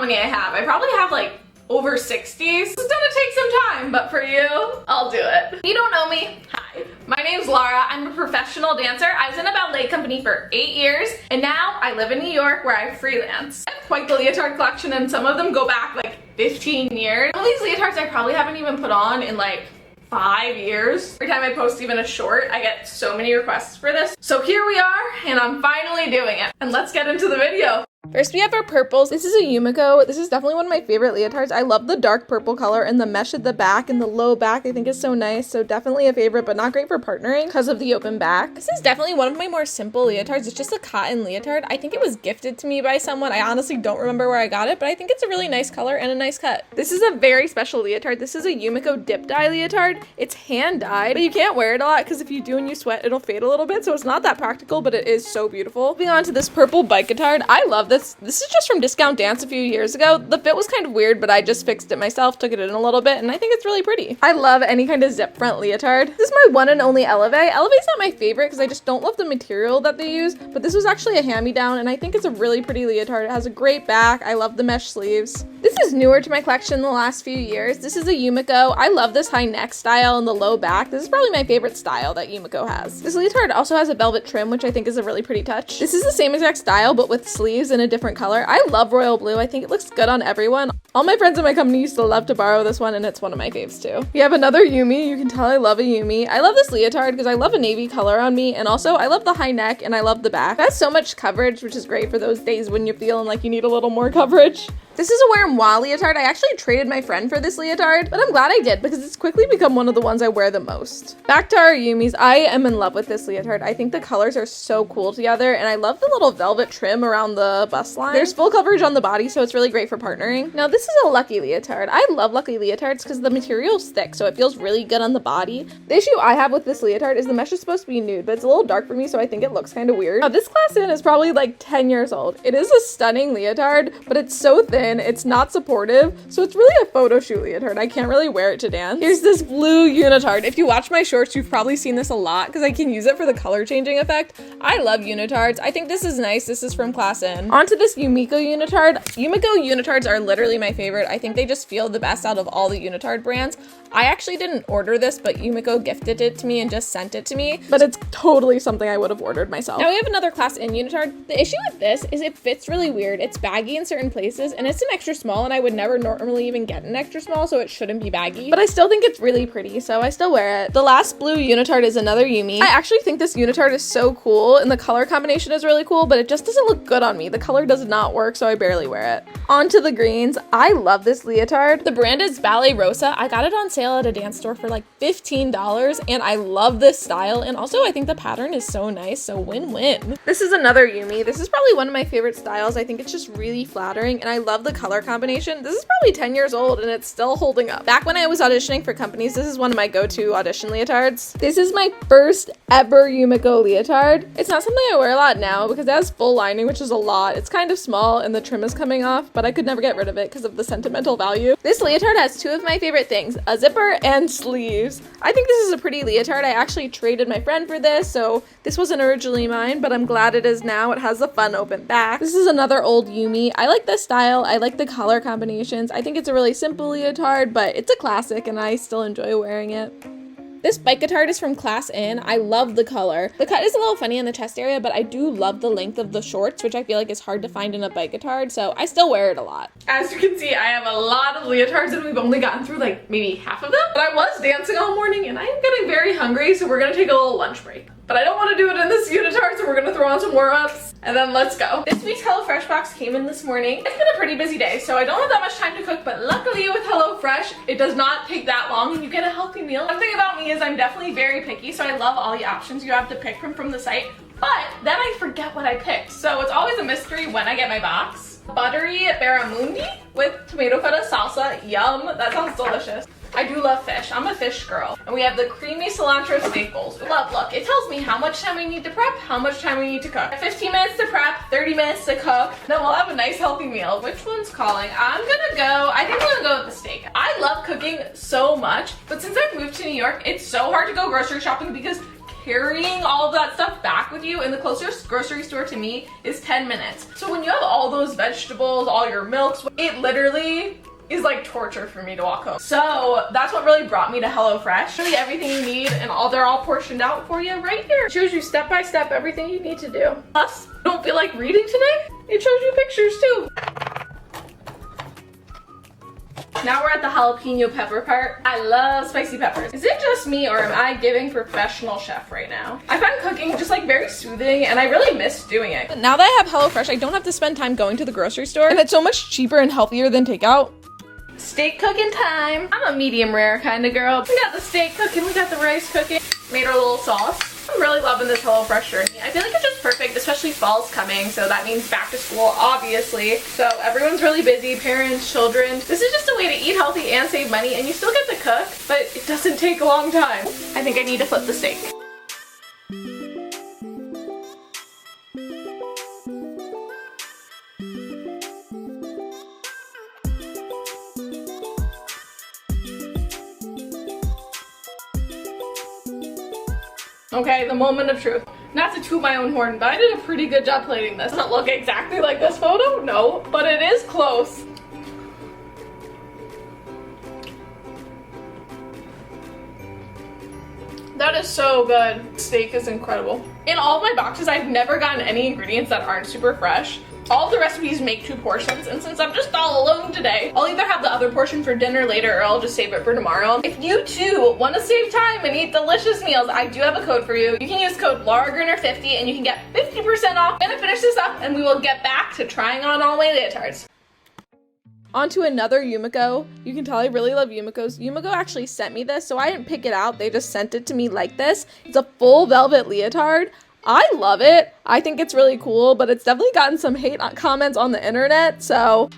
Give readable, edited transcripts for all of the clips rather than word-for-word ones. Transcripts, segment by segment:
many I have. I probably have like over 60. This is gonna take some time, but for you, I'll do it. If you don't know me, hi. My name's Laura. I'm a professional dancer. I was in a ballet company for 8 years, and now I live in New York where I freelance. I have quite the leotard collection, and some of them go back like 15 years. Some of these leotards I probably haven't even put on in like 5 years. Every time I post even a short, I get so many requests for this. So here we are, and I'm finally doing it. And let's get into the video. First we have our purples. This is a Yumiko. This is definitely one of my favorite leotards. I love the dark purple color and the mesh at the back and the low back I think is so nice. So definitely a favorite, but not great for partnering because of the open back. This is definitely one of my more simple leotards. It's just a cotton leotard. I think it was gifted to me by someone. I honestly don't remember where I got it, but I think it's a really nice color and a nice cut. This is a very special leotard. This is a Yumiko dip dye leotard. It's hand dyed, but you can't wear it a lot because if you do and you sweat, it'll fade a little bit. So it's not that practical, but it is so beautiful. Moving on to this purple leotard. I love this. This is just from Discount Dance a few years ago. The fit was kind of weird, but I just fixed it myself, took it in a little bit, and I think it's really pretty. I love any kind of zip front leotard. This is my one and only Eleve. Eleve's not my favorite because I just don't love the material that they use, but this was actually a hand-me-down, and I think it's a really pretty leotard. It has a great back. I love the mesh sleeves. This is newer to my collection in the last few years. This is a Yumiko. I love this high neck style and the low back. This is probably my favorite style that Yumiko has. This leotard also has a velvet trim, which I think is a really pretty touch. This is the same exact style, but with sleeves in a different color. I love royal blue. I think it looks good on everyone. All my friends in my company used to love to borrow this one, and it's one of my faves too. We have another Yumi. You can tell I love a Yumi. I love this leotard because I love a navy color on me, and also I love the high neck and I love the back. It has so much coverage, which is great for those days when you're feeling like you need a little more coverage. This is a wear moi leotard. I actually traded my friend for this leotard, but I'm glad I did because it's quickly become one of the ones I wear the most. Back to our Yumis. I am in love with this leotard. I think the colors are so cool together, and I love the little velvet trim around the bust line. There's full coverage on the body, so it's really great for partnering. Now this is a Lucky leotard. I love Lucky leotards because the material's thick, so it feels really good on the body. The issue I have with this leotard is the mesh is supposed to be nude, but it's a little dark for me, so I think it looks kind of weird. Now this class in is probably like 10 years old. It is a stunning leotard, but it's so thin. It's not supportive, so it's really a photo shoot leotard. I can't really wear it to dance. Here's this blue unitard. If you watch my shorts, you've probably seen this a lot because I can use it for the color changing effect. I love unitards. I think this is nice. This is from class in. On to this Yumiko unitard. Yumiko unitards are literally my favorite. I think they just feel the best out of all the unitard brands. I actually didn't order this, but Yumiko gifted it to me and just sent it to me, but it's totally something I would have ordered myself. Now we have another class in unitard. The issue with this is it fits really weird. It's baggy in certain places, and it's an extra small, and I would never normally even get an extra small, so it shouldn't be baggy, but I still think it's really pretty, so I still wear it. The last blue unitard is another Yumi. I actually think this unitard is so cool, and the color combination is really cool, but it just doesn't look good on me. The color does not work, so I barely wear it. On to the greens. I love this leotard. The brand is Ballet Rosa. I got it on sale at a dance store for like $15, and I love this style, and also I think the pattern is so nice, so win-win. This is another Yumi. This is probably one of my favorite styles. I think it's just really flattering, and I love the color combination. This is probably 10 years old, and it's still holding up. Back when I was auditioning for companies, this is one of my go-to audition leotards. This is my first ever Yumiko leotard. It's not something I wear a lot now because it has full lining, which is a lot. It's kind of small, and the trim is coming off, but I could never get rid of it because of the sentimental value. This leotard has two of my favorite things, a zipper and sleeves. I think this is a pretty leotard. I actually traded my friend for this, so this wasn't originally mine, but I'm glad it is now. It has a fun open back. This is another old Yumi. I like this style. I like the color combinations. I think it's a really simple leotard, but it's a classic and I still enjoy wearing it. This leotard is from class in. I love the color. The cut is a little funny in the chest area, but I do love the length of the shorts, which I feel like is hard to find in a leotard, so I still wear it a lot. As you can see, I have a lot of leotards and we've only gotten through like maybe half of them, but I was dancing all morning and I am getting very hungry, so we're gonna take a little lunch break. But I don't want to do it in this unitard, so we're gonna throw on some warm-ups and then let's go. This week's HelloFresh box came in this morning. It's been a pretty busy day, so I don't have that much time to cook, but luckily with HelloFresh, it does not take that long and you get a healthy meal. One thing about me is I'm definitely very picky, so I love all the options you have to pick from the site, but then I forget what I picked. So it's always a mystery when I get my box. Buttery barramundi with tomato feta salsa. Yum, that sounds delicious. I do love fish. I'm a fish girl. And we have the creamy cilantro steak bowls. Look, it tells me how much time we need to prep, how much time we need to cook. 15 minutes to prep, 30 minutes to cook. Then we'll have a nice healthy meal. Which one's calling? I think I'm gonna go with the steak. I love cooking so much, but since I've moved to New York, it's so hard to go grocery shopping because carrying all of that stuff back with you, and the closest grocery store to me is 10 minutes. So when you have all those vegetables, all your milks, it literally is like torture for me to walk home. So that's what really brought me to HelloFresh. Really everything you need, and they're all portioned out for you right here. It shows you step by step everything you need to do. Plus, don't feel like reading today? It shows you pictures too. Now we're at the jalapeno pepper part. I love spicy peppers. Is it just me, or am I giving professional chef right now? I find cooking just like very soothing, and I really miss doing it. Now that I have HelloFresh, I don't have to spend time going to the grocery store, and it's so much cheaper and healthier than takeout. Steak cooking time. I'm a medium rare kind of girl. We got the steak cooking, we got the rice cooking. Made our little sauce. I'm really loving this HelloFresh journey. I feel like it's just perfect, especially fall's coming, so that means back to school, obviously. So everyone's really busy, parents, children. This is just a way to eat healthy and save money, and you still get to cook, but it doesn't take a long time. I think I need to flip the steak. Okay, the moment of truth. Not to toot my own horn, but I did a pretty good job plating this. Doesn't look exactly like this photo, no, but it is close. That is so good. Steak is incredible. In all of my boxes, I've never gotten any ingredients that aren't super fresh. All of the recipes make 2 portions, and since I'm just all alone today, I'll either have the other portion for dinner later, or I'll just save it for tomorrow. If you too want to save time and eat delicious meals, I do have a code for you. You can use code LauraGrooner50 and you can get 50% off. I'm gonna finish this up and we will get back to trying on all my leotards. On to another Yumiko. You can tell I really love Yumiko's. Yumiko actually sent me this, so I didn't pick it out. They just sent it to me like this. It's a full velvet leotard. I love it. I think it's really cool, but it's definitely gotten some hate comments on the internet, so.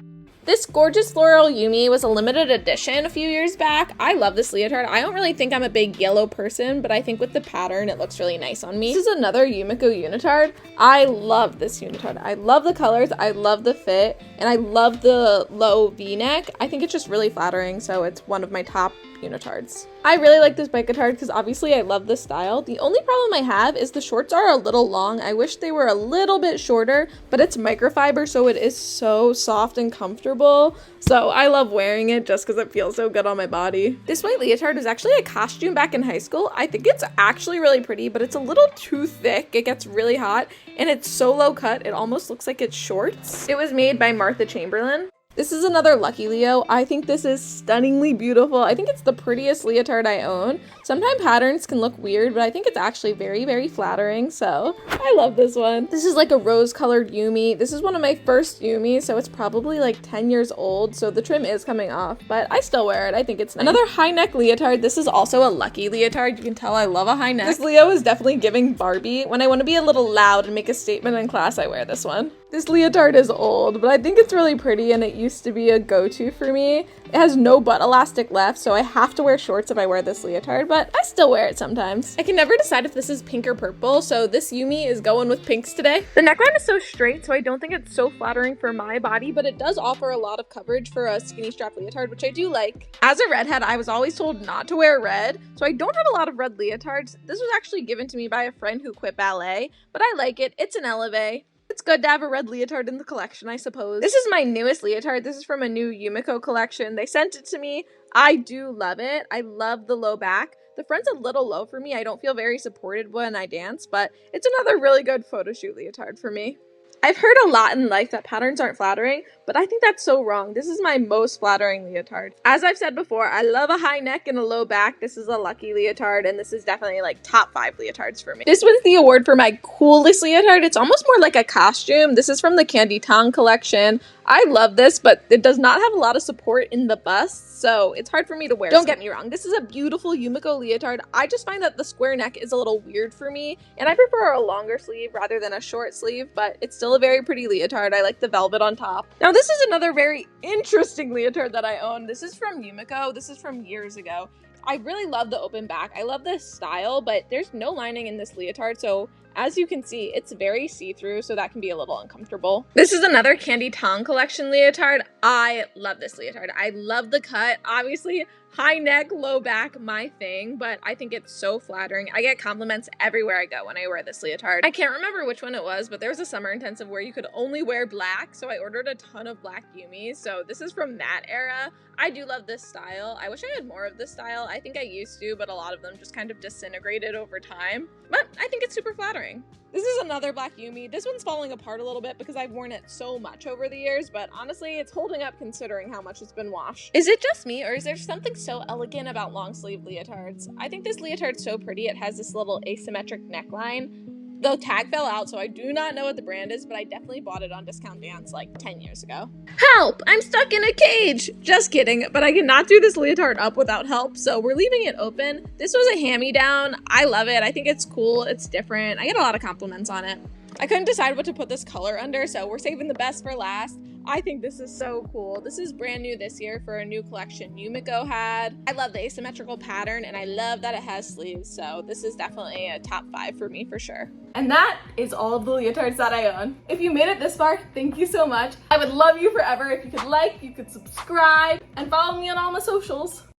This gorgeous floral Yumi was a limited edition a few years back. I love this leotard. I don't really think I'm a big yellow person, but I think with the pattern, it looks really nice on me. This is another Yumiko unitard. I love this unitard. I love the colors, I love the fit, and I love the low V-neck. I think it's just really flattering, so it's one of my top unitards. I really like this bicotard because obviously I love this style. The only problem I have is the shorts are a little long. I wish they were a little bit shorter, but it's microfiber, so it is so soft and comfortable. So I love wearing it just because it feels so good on my body. This white leotard was actually a costume back in high school. I think it's actually really pretty, but it's a little too thick. It gets really hot, and it's so low cut, it almost looks like it's shorts. It was made by Martha Chamberlain. This is another Lucky Leo. I think this is stunningly beautiful. I think it's the prettiest leotard I own. Sometimes patterns can look weird, but I think it's actually very, very flattering, so I love this one. This is like a rose-colored Yumi. This is one of my first Yumis, so it's probably like 10 years old, so the trim is coming off, but I still wear it. I think it's nice. Another high neck leotard. This is also a Lucky leotard. You can tell I love a high neck. This Leo is definitely giving Barbie. When I want to be a little loud and make a statement in class, I wear this one. This leotard is old, but I think it's really pretty, and it used to be a go-to for me. It has no butt elastic left, so I have to wear shorts if I wear this leotard, but I still wear it sometimes. I can never decide if this is pink or purple, so this Yumi is going with pinks today. The neckline is so straight, so I don't think it's so flattering for my body, but it does offer a lot of coverage for a skinny strap leotard, which I do like. As a redhead, I was always told not to wear red, so I don't have a lot of red leotards. This was actually given to me by a friend who quit ballet, but I like it. It's an eleve. It's good to have a red leotard in the collection, I suppose. This is my newest leotard. This is from a new Yumiko collection. They sent it to me. I do love it. I love the low back. The front's a little low for me. I don't feel very supported when I dance, but it's another really good photo shoot leotard for me. I've heard a lot in life that patterns aren't flattering, but I think that's so wrong. This is my most flattering leotard. As I've said before, I love a high neck and a low back. This is a Lucky leotard, and this is definitely like top 5 leotards for me. This wins the award for my coolest leotard. It's almost more like a costume. This is from the Candy Tong collection. I love this, but it does not have a lot of support in the bust, so it's hard for me to wear. Don't get me wrong, this is a beautiful Yumiko leotard. I just find that the square neck is a little weird for me, and I prefer a longer sleeve rather than a short sleeve, but it's still a very pretty leotard. I like the velvet on top. Now this is another very interesting leotard that I own. This is from Yumiko. This is from years ago. I really love the open back. I love this style, but there's no lining in this leotard, so As you can see, it's very see-through, so that can be a little uncomfortable. This is another Candy Tong collection leotard. I love this leotard. I love the cut. Obviously, high neck, low back, my thing, but I think it's so flattering. I get compliments everywhere I go when I wear this leotard. I can't remember which one it was, but there was a summer intensive where you could only wear black, so I ordered a ton of black Yumis. So this is from that era. I do love this style. I wish I had more of this style. I think I used to, but a lot of them just kind of disintegrated over time. But I think it's super flattering. This is another black Yumi. This one's falling apart a little bit because I've worn it so much over the years, but honestly, it's holding up considering how much it's been washed. Is it just me, or is there something so elegant about long sleeve leotards? I think this leotard's so pretty. It has this little asymmetric neckline. The tag fell out, so I do not know what the brand is, but I definitely bought it on Discount Dance like 10 years ago. Help! I'm stuck in a cage! Just kidding, but I cannot do this leotard up without help, so we're leaving it open. This was a hand-me-down. I love it. I think it's cool. It's different. I get a lot of compliments on it. I couldn't decide what to put this color under, so we're saving the best for last. I think this is so cool. This is brand new this year for a new collection Yumiko had. I love the asymmetrical pattern, and I love that it has sleeves, so this is definitely a top 5 for me for sure. And that is all of the leotards that I own. If you made it this far, thank you so much. I would love you forever if you could like, you could subscribe, and follow me on all my socials.